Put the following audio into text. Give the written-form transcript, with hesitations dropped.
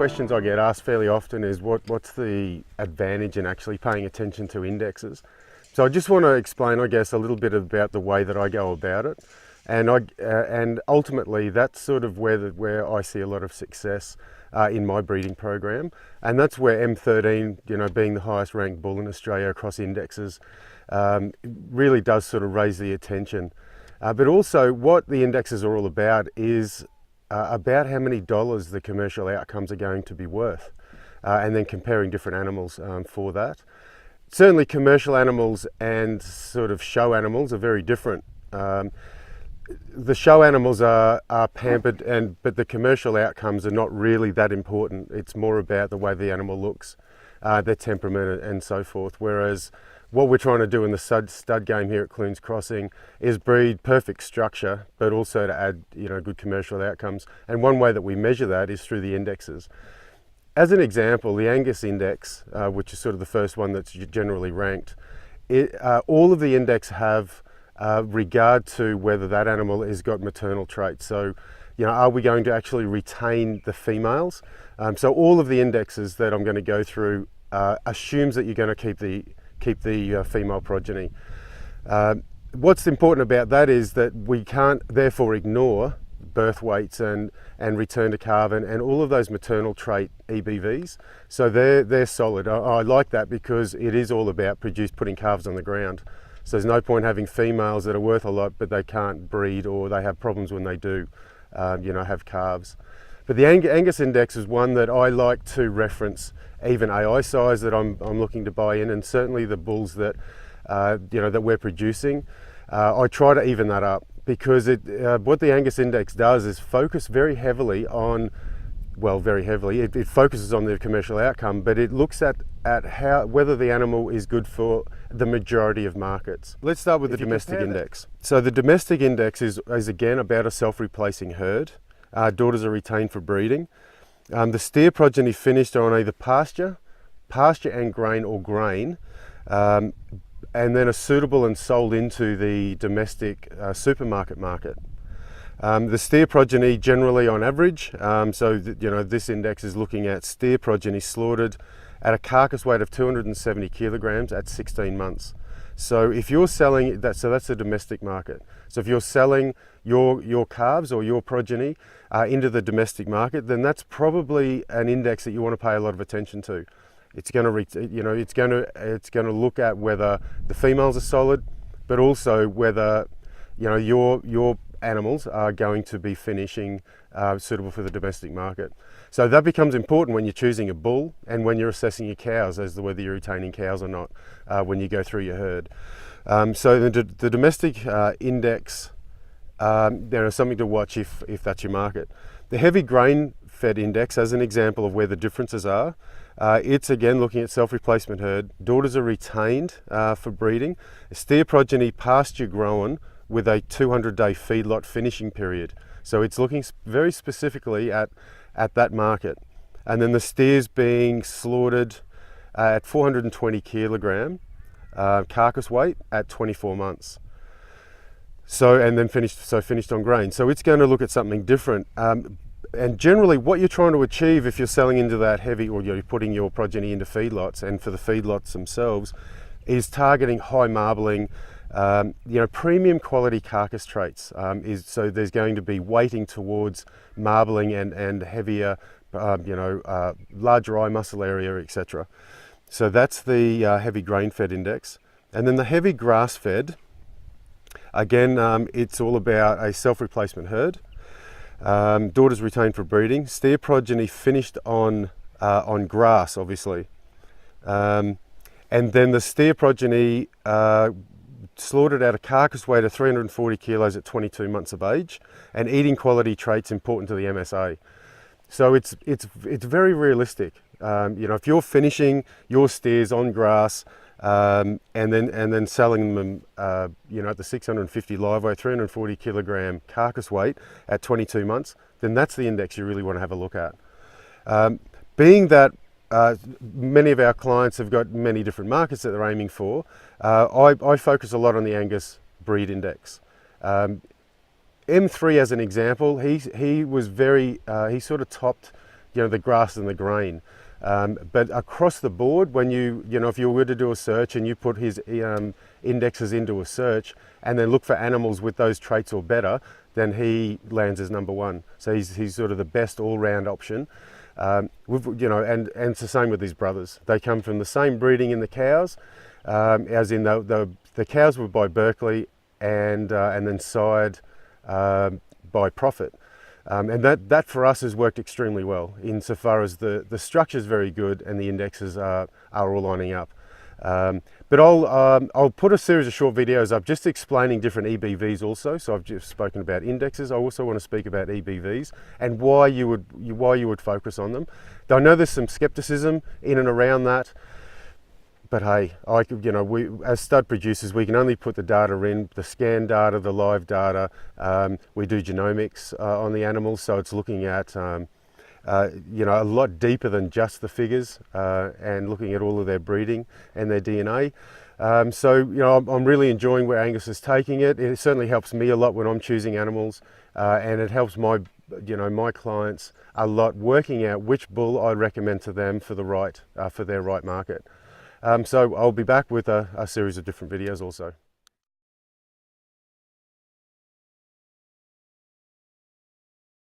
questions I get asked fairly often is what's the advantage in actually paying attention to indexes. So I just want to explain, I guess, a little bit about the way that I go about it, and ultimately that's sort of where I see a lot of success in my breeding program, and that's where M13, being the highest ranked bull in Australia across indexes, really does sort of raise the attention. But also what the indexes are all about is about how many dollars the commercial outcomes are going to be worth, and then comparing different animals for that. Certainly commercial animals and sort of show animals are very different. The show animals are pampered, but the commercial outcomes are not really that important. It's more about the way the animal looks, their temperament and so forth. Whereas what we're trying to do in the stud game here at Clunes Crossing is breed perfect structure, but also to add good commercial outcomes. And one way that we measure that is through the indexes. As an example, the Angus index, which is sort of the first one that's generally ranked, all of the index have regard to whether that animal has got maternal traits. So, are we going to actually retain the females? So all of the indexes that I'm going to go through assumes that you're going to keep the female progeny. What's important about that is that we can't therefore ignore birth weights and return to calve and all of those maternal trait EBVs. So they're solid. I like that because it is all about putting calves on the ground. So there's no point having females that are worth a lot but they can't breed, or they have problems when they do have calves. But the Angus index is one that I like to reference even AI size that I'm looking to buy in, and certainly the bulls that that we're producing. I try to even that up because what the Angus index does is focus very heavily on, it focuses on the commercial outcome, but it looks at whether the animal is good for the majority of markets. Let's start with the domestic index. So the domestic index is again about a self-replacing herd. Daughters are retained for breeding. The steer progeny finished on either pasture and grain, or grain, and then are suitable and sold into the domestic supermarket market. The steer progeny generally on average, this index is looking at steer progeny slaughtered at a carcass weight of 270 kilograms at 16 months. So if you're selling that, so that's the domestic market. So if you're selling your calves or your progeny into the domestic market, then that's probably an index that you want to pay a lot of attention to. It's going to look at whether the females are solid, but also whether your animals are going to be finishing suitable for the domestic market. So that becomes important when you're choosing a bull and when you're assessing your cows as to whether you're retaining cows or not when you go through your herd. So the domestic index, there is something to watch if that's your market. The heavy grain fed index, as an example of where the differences are, it's again looking at self-replacement herd. Daughters are retained for breeding. Steer progeny pasture grown with a 200-day feedlot finishing period. So it's looking very specifically at that market. And then the steers being slaughtered at 420 kilogram carcass weight at 24 months. So, and then finished on grain. So it's going to look at something different. And generally what you're trying to achieve if you're selling into that heavy, or you're putting your progeny into feedlots, and for the feedlots themselves, is targeting high marbling, premium quality carcass traits. So there's going to be weighting towards marbling and heavier, larger eye muscle area, etc. So that's the heavy grain fed index. And then the heavy grass fed, again, it's all about a self-replacement herd. Daughters retained for breeding. Steer progeny finished on grass, obviously. And then the steer progeny slaughtered at a carcass weight of 340 kilos at 22 months of age, and eating quality traits important to the MSA. So it's very realistic. If you're finishing your steers on grass and then selling them, at the 650 live weight, 340 kilogram carcass weight at 22 months, then that's the index you really want to have a look at. Being that many of our clients have got many different markets that they're aiming for, I focus a lot on the Angus breed index. M3 as an example, he sort of topped the grass and the grain. But across the board, when if you were to do a search and you put his indexes into a search and then look for animals with those traits or better, then he lands as number one. So he's sort of the best all-round option. And it's the same with his brothers. They come from the same breeding in the cows, as in the cows were by Berkeley and then side by Profit. And that for us has worked extremely well insofar as the structure is very good and the indexes are all lining up. But I'll put a series of short videos up just explaining different EBVs also. So I've just spoken about indexes. I also want to speak about EBVs and why you would focus on them. I know there's some skepticism in and around that. But hey, we as stud producers, we can only put the data in, the scan data, the live data. We do genomics on the animals, so it's looking at a lot deeper than just the figures and looking at all of their breeding and their DNA. I'm really enjoying where Angus is taking it. It certainly helps me a lot when I'm choosing animals, and it helps my clients a lot working out which bull I recommend to them for their right market. So I'll be back with a series of different videos also.